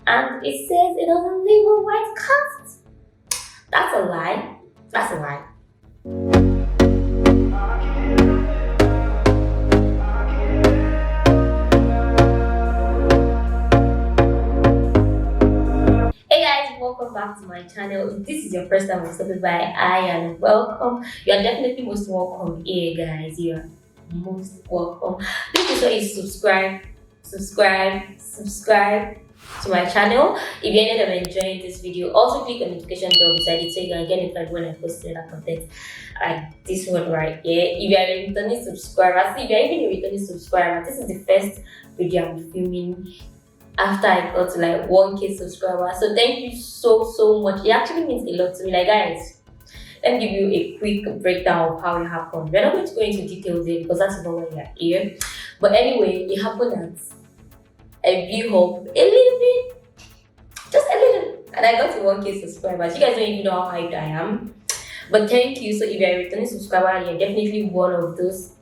and it says it doesn't leave a white cast. That's a lie. That's a lie. Hey guys, welcome back to my channel. If this is your first time stopping by, and welcome. You are definitely most welcome here, guys. You are most welcome. Please do subscribe to my channel if you ended up enjoying this video. Also click on the notification bell beside it so you can get notified when I post that content, like this one right here. If you are a returning subscriber, if you are even a returning subscriber, this is the first video I'm filming after I got to like 1k subscribers. So thank you so much. It actually means a lot to me. Like, guys, let me give you a quick breakdown of how it happened. We're not going to go into details here because that's not why you're here. But anyway, it happened at a view hub a little bit, just a little, and I got to 1k subscribers. You guys don't even know how hyped I am, but thank you. So if you're a returning subscriber, you're definitely one of those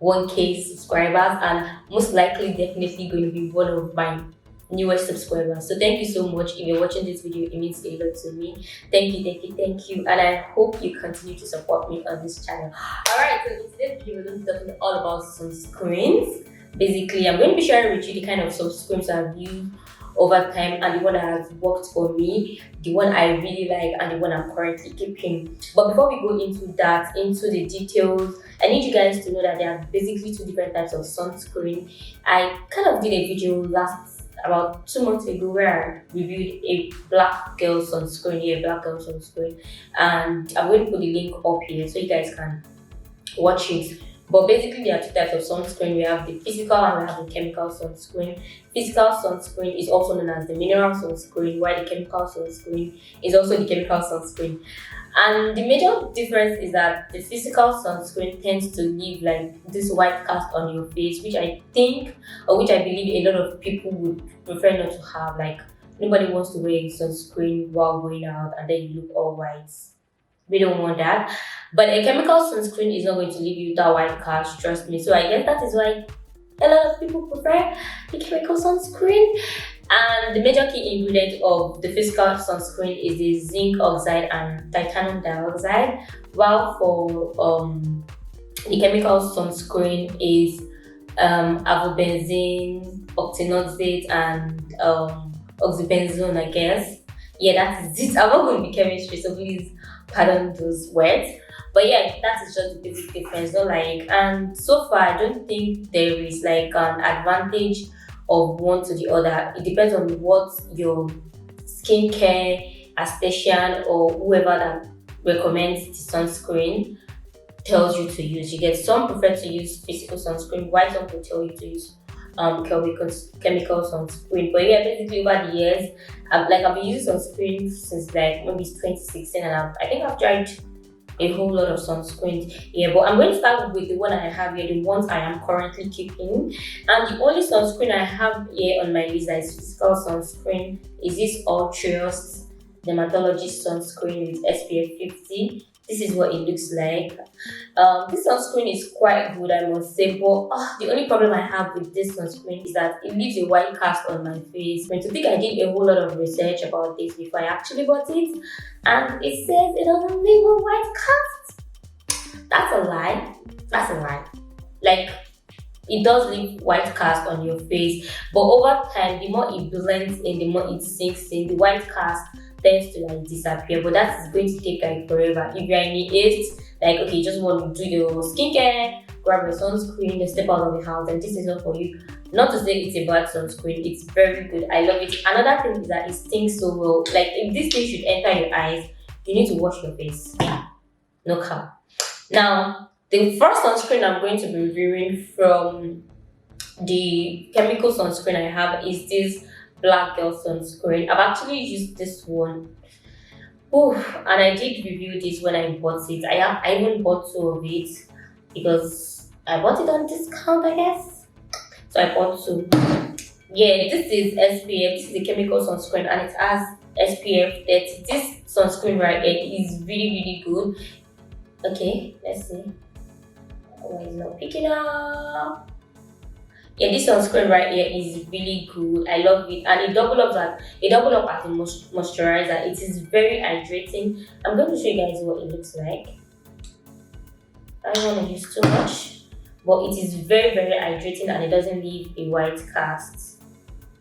1k subscribers, and most likely definitely going to be one of my newest subscribers. So thank you so much. If you're watching this video, it means a lot to me. Thank you, and I hope you continue to support me on this channel. Alright, so in today's video we're going to be talking all about sunscreens. Basically, I'm going to be sharing with you the kind of sunscreens I've used over time, and the one that has worked for me, the one I really like, and the one I'm currently keeping. But before we go into that, into the details, I need you guys to know that there are basically two different types of sunscreen. I kind of did a video about 2 months ago where I reviewed a black girl sunscreen, and I'm going to put the link up here so you guys can watch it. But basically, there are two types of sunscreen. We have the physical and we have the chemical sunscreen. Physical sunscreen is also known as the mineral sunscreen, while the chemical sunscreen is also the chemical sunscreen. And the major difference is that the physical sunscreen tends to leave like this white cast on your face, which I think, or which I believe a lot of people would prefer not to have. Like, nobody wants to wear sunscreen while going out and then you look all white. We don't want that. But a chemical sunscreen is not going to leave you that white cast, trust me. So I guess that is why a lot of people prefer the chemical sunscreen. And the major key ingredient of the physical sunscreen is the zinc oxide and titanium dioxide, while for the chemical sunscreen is avobenzene, octinoxate, and oxybenzone, I guess. Yeah, that is it. I'm not going to be chemistry, so please pardon those words. But yeah, that is just the basic difference. Not like, and so far I don't think there is like an advantage of one to the other. It depends on what your skincare esthetician or whoever that recommends the sunscreen tells you to use. You get, some prefer to use physical sunscreen, while some will tell you to use chemical sunscreen. But yeah, basically over the years, I've been using sunscreen since like maybe 2016, and I think I've tried a whole lot of sunscreens. Yeah, but I'm going to start with the one I have here, the ones I am currently keeping. And the only sunscreen I have here on my list that is physical sunscreen is this Altruist dermatologist sunscreen with SPF 50. This is what it looks like. This sunscreen is quite good, I must say, but the only problem I have with this sunscreen is that it leaves a white cast on my face. And to think I did a whole lot of research about this before I actually bought it, and it says it doesn't leave a white cast. That's a lie. That's a lie. Like, it does leave white cast on your face, but over time, the more it blends in, the more it sinks in, the white cast tends to like disappear. But that is going to take like forever. If you're in the haste, like, okay, you just want to do your skincare, grab your sunscreen, then step out of the house, and this is not for you. Not to say it's a bad sunscreen, it's very good. I love it. Another thing is that it stinks so well. Like, if this thing should enter your eyes, you need to wash your face. No cap. Now, the first sunscreen I'm going to be reviewing from the chemical sunscreen I have is this black girl sunscreen. I've actually used this one. And I did review this when I bought it. I even bought 2 of it because I bought it on discount, I guess. So I bought 2. Yeah, this is SPF. This is the chemical sunscreen, and it has SPF 30. This sunscreen right here is really good. Okay, let's see. Oh, it's not picking up. Yeah, this sunscreen right here is really good. I love it, and it double up as a moisturizer. It is very hydrating. I'm going to show you guys what it looks like. I don't want to use too much, but it is very hydrating, and it doesn't leave a white cast.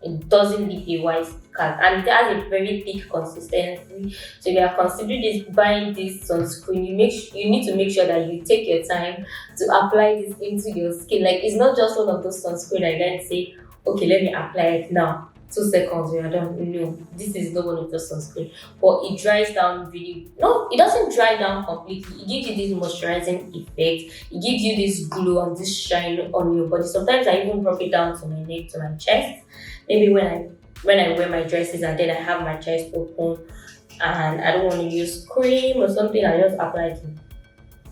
It doesn't leave a white cast, and it has a very thick consistency. So if you are considering buying this sunscreen, you need to make sure that you take your time to apply this into your skin. Like, it's not just one of those sunscreen I can say, okay, let me apply it now. 2 seconds, we are done. No, this is not one of those sunscreen. But it dries down really. No, it doesn't dry down completely. It gives you this moisturizing effect. It gives you this glow and this shine on your body. Sometimes I even rub it down to my neck, to my chest. Maybe when I wear my dresses and then I have my chest open and I don't want to use cream or something, I just apply it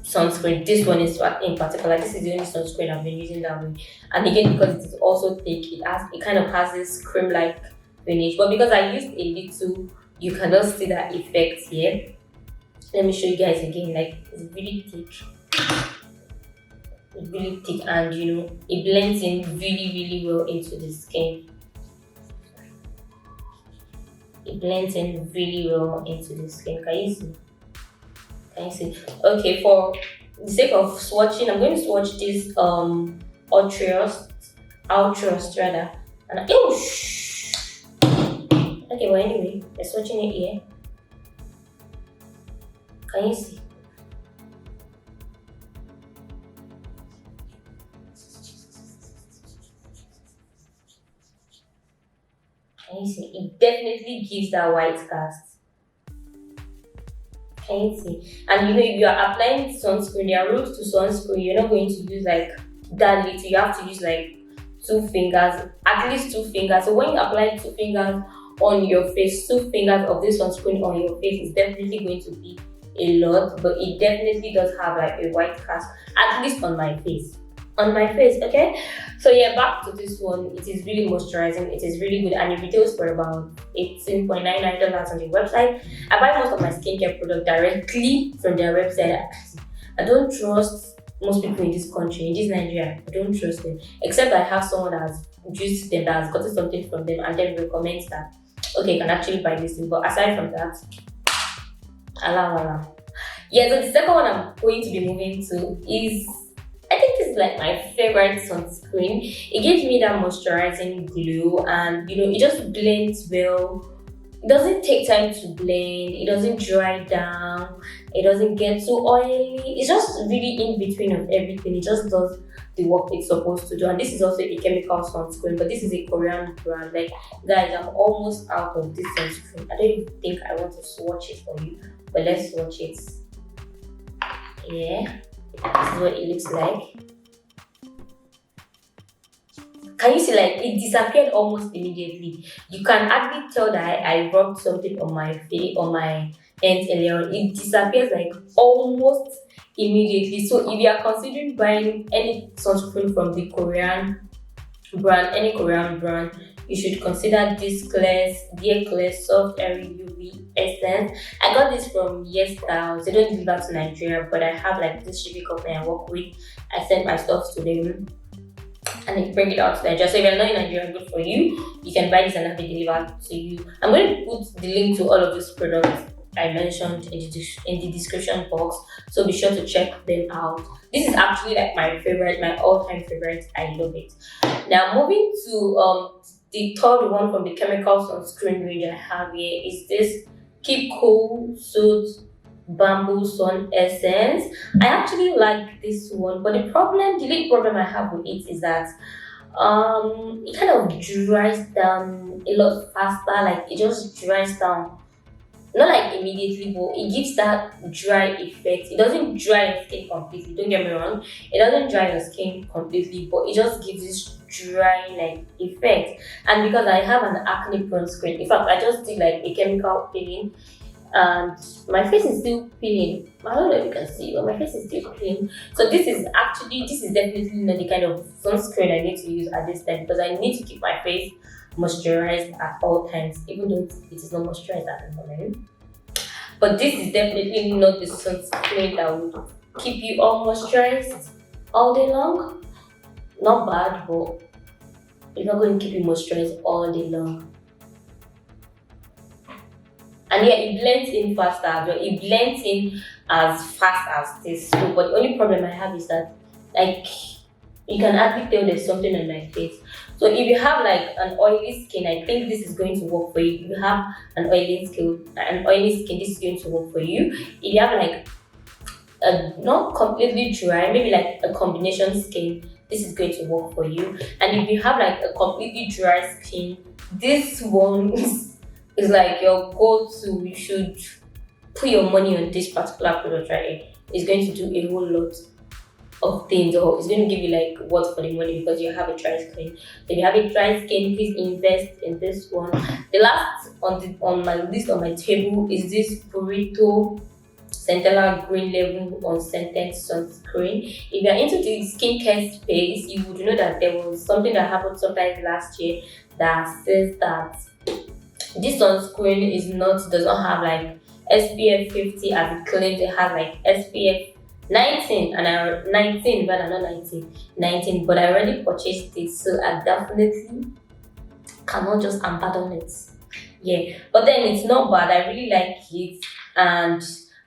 sunscreen. This one is in particular, this is the only sunscreen I've been using that way. And again, because it is also thick, it kind of has this cream-like finish. But because I used a little, you cannot see that effect here. Let me show you guys again. Like, it's really thick. It's really thick, and it blends in really well into the skin. It blends in really well into the skin. Can you see? Can you see? Okay, for the sake of swatching, I'm going to swatch this Altruist rather. And okay, well anyway, we're swatching it here. Can you see? Can you see? It definitely gives that white cast. Can you see? And if you are applying sunscreen, there are rules to sunscreen. You're not going to use like that little. You have to use like 2 fingers, at least 2 fingers. So when you apply 2 fingers on your face, 2 fingers of this sunscreen on your face is definitely going to be a lot. But it definitely does have like a white cast, at least on my face. Okay, so yeah, back to this one. It is really moisturizing, it is really good, and it retails for about $18.99 on the website. I buy most of my skincare product directly from their website. I don't trust most people in this country, in this Nigeria. I don't trust them, except I have someone that has used them, that has gotten something from them, and then recommends that okay, you can actually buy this thing. But aside from that, Allah. Yeah, so the second one I'm going to be moving to is, I think this is like my favorite sunscreen. It gives me that moisturizing glow, and it just blends well. It doesn't take time to blend, it doesn't dry down, it doesn't get too oily. It's just really in between of everything. It just does the work it's supposed to do. And this is also a chemical sunscreen, but this is a Korean brand. Like, guys, I'm almost out of this sunscreen. I don't even think I want to swatch it for you, but let's swatch it. Yeah. This is what it looks like. Can you see, like, it disappeared almost immediately? You can actually tell that I rubbed something on my face, on my hands earlier on. It disappears like almost immediately. So if you are considering buying any sunscreen from the Korean brand, any Korean brand, you should consider this Klairs Soft Airy UV Essence. I got this from Yes Styles. They don't deliver to Nigeria, but I have like this shipping company I work with. I send my stuff to them and they bring it out to Nigeria. So if you're not in Nigeria, good for you. You can buy this and have it delivered to you. I'm going to put the link to all of these products I mentioned in the description box, so be sure to check them out. This is actually like my favorite, my all-time favorite. I love it. Now moving to the third one from the chemical sunscreen range I have here is this Keep Cool Soothe Bamboo Sun Essence. I actually like this one, but the only problem I have with it is that it kind of dries down a lot faster. Like, it just dries down, not like immediately, but it gives that dry effect. It doesn't dry your skin completely, don't get me wrong. It doesn't dry your skin completely, but it just gives this dry like effect. And because I have an acne prone skin, in fact I just did like a chemical peeling and my face is still peeling. I don't know if you can see, but my face is still peeling. So this is definitely not the kind of sunscreen I need to use at this time, because I need to keep my face moisturized at all times, even though it is not moisturized at the moment. But this is definitely not the sunscreen that would keep you all moisturized all day long. Not bad, but It's not going to keep you moisturized all day long. And yeah, it blends in faster as well. It blends in as fast as this. So, but the only problem I have is that, like, you can hardly tell there's something on my face. So if you have like an oily skin, I think this is going to work for you. If you have an oily skin, this is going to work for you. If you have like not completely dry, maybe like a combination skin, this is going to work for you. And if you have like a completely dry skin, this one is like your go-to. You should put your money on this particular product, right? It's going to do a whole lot of things, or it's going to give you like what for the money because you have a dry skin. If you have a dry skin, please invest in this one. The last on my list on my table is this Purito Centella Green Level Unscented Sunscreen. If you're into the skincare space, you would know that there was something that happened sometime last year that says that this sunscreen does not have like SPF 50 as it claims. It has like SPF 19 and 19, but not 19, but I already purchased it, so I definitely cannot just abandon it. Yeah, but then it's not bad. I really like it,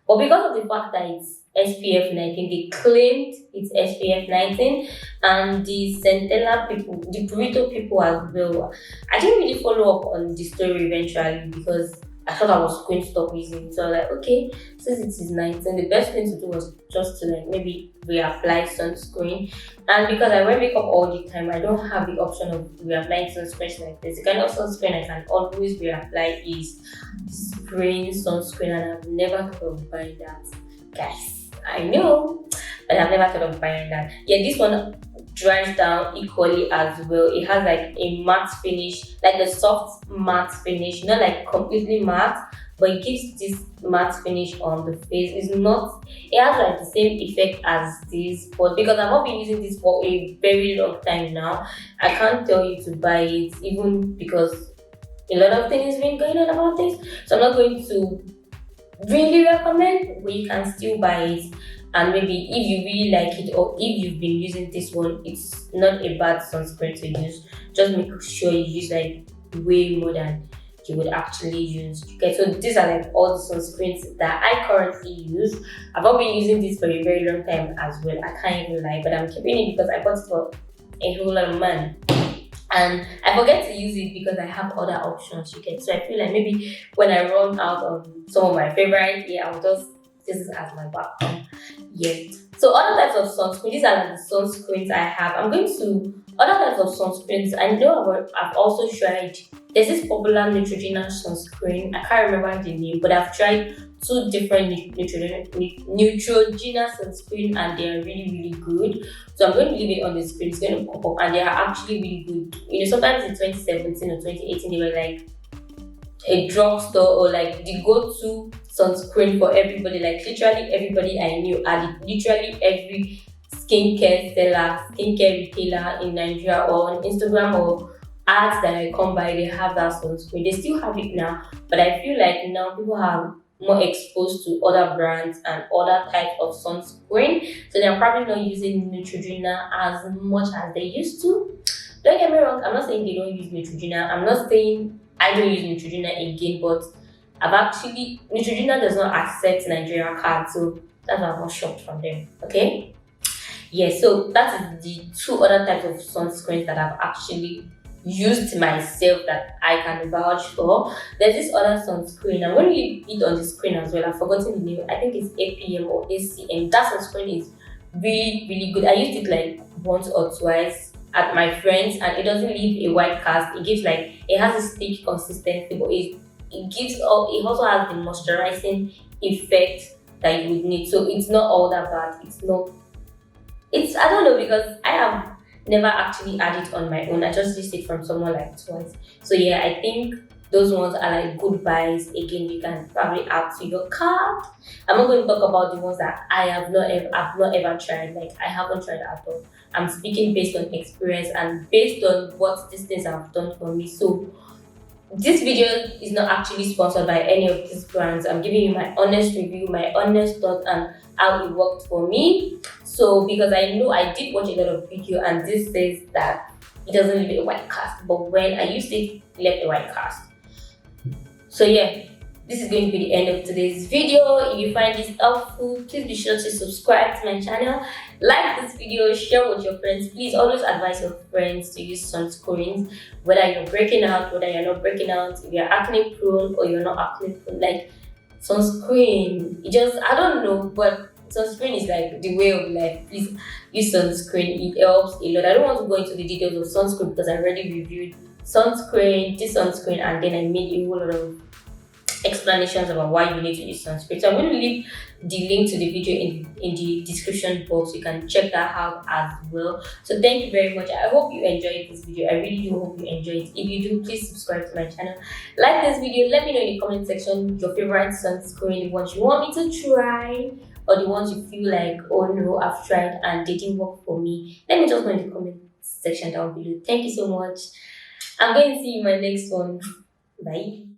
but because of the fact that it's SPF 19, they claimed it's SPF 19, and the Centella people, the Purito people as well. I didn't really follow up on the story eventually because I thought I was going to stop using it. So I was like, okay, since it is 19, the best thing to do was just to like maybe reapply sunscreen. And because I wear makeup all the time, I don't have the option of reapplying sunscreen like this. The kind of sunscreen I can always reapply is spraying sunscreen, and I've never thought of buying that. Guys, I know, but I've never thought of buying that. Yeah, this one dries down equally as well. It has like a matte finish, like a soft matte finish, not like completely matte, but it gives this matte finish on the face. It has like the same effect as this, but because I've not been using this for a very long time now, I can't tell you to buy it, even because a lot of things have been going on about this. So I'm not going to really recommend, but you can still buy it. And maybe if you really like it, or if you've been using this one, it's not a bad sunscreen to use. Just make sure you use like way more than you would actually use. Okay, so these are like all the sunscreens that I currently use. I've not been using this for a very long time as well. I can't even lie, but I'm keeping it because I bought it for a whole lot of money. And I forget to use it because I have other options, you get. So I feel like maybe when I run out of some of my favorite, I'll just this is as my background. Yeah. So other types of sunscreen, these are like the sunscreens I have. I'm going to other types of sunscreens. I know I've also tried. There's this popular Neutrogena sunscreen. I can't remember the name, but I've tried two different Neutrogena sunscreen, and they are really, really good. So I'm going to leave it on the screen. It's going to pop up, and they are actually really good. You know, sometimes in 2017 or 2018 they were like a drugstore or like the go-to sunscreen for everybody. Like literally everybody I knew had it. Literally every skincare seller, skincare retailer in Nigeria or on Instagram or ads that I come by, they have that sunscreen. They still have it now, but I feel like now people are more exposed to other brands and other types of sunscreen, so they're probably not using Neutrogena as much as they used to. Don't get me wrong, I'm not saying they don't use Neutrogena. I'm not saying I don't use Neutrogena again, but Neutrogena does not accept Nigeria cards, so that's why I'm not shocked from them. Okay? Yeah, so that is the two other types of sunscreens that I've actually used myself that I can vouch for. There's this other sunscreen. I'm going to leave it on the screen as well. I've forgotten the name. I think it's APM or ACM. That sunscreen is really, really good. I used it like once or twice at my friends, and it doesn't leave a white cast. It has a sticky consistency, but it also has the moisturizing effect that you would need. So it's not all that bad. I don't know, because I have never actually had it on my own. I just used it from someone like twice. So yeah, I think those ones are like good buys. Again, you can probably add to your cart. I'm not going to talk about the ones that I've not ever tried. Like I haven't tried at all. I'm speaking based on experience and based on what these things have done for me. So this video is not actually sponsored by any of these brands. I'm giving you my honest review, my honest thoughts, and how it worked for me. So because I know I did watch a lot of video, and this says that it doesn't leave a white cast. But when I used it left a white cast. So yeah, this is going to be the end of today's video. If you find this helpful, please be sure to subscribe to my channel, like this video, share with your friends. Please always advise your friends to use sunscreens, whether you're breaking out, whether you're not breaking out, if you're acne prone or you're not acne prone. Like sunscreen, I don't know, but sunscreen is like the way of life. Please use sunscreen, it helps a lot. I don't want to go into the details of sunscreen because I already reviewed sunscreen, this sunscreen, and then I made a whole lot of explanations about why you need to use sunscreen. So I'm going to leave the link to the video in the description box. You can check that out as well. So thank you very much. I hope you enjoyed this video. I really do hope you enjoyed it. If you do, please subscribe to my channel, like this video. Let me know in the comment section your favorite sunscreen, the ones you want me to try, or the ones you feel like, oh no, I've tried and they didn't work for me. Let me just know in the comment section down below. Thank you so much. I'm going to see you in my next one. Bye.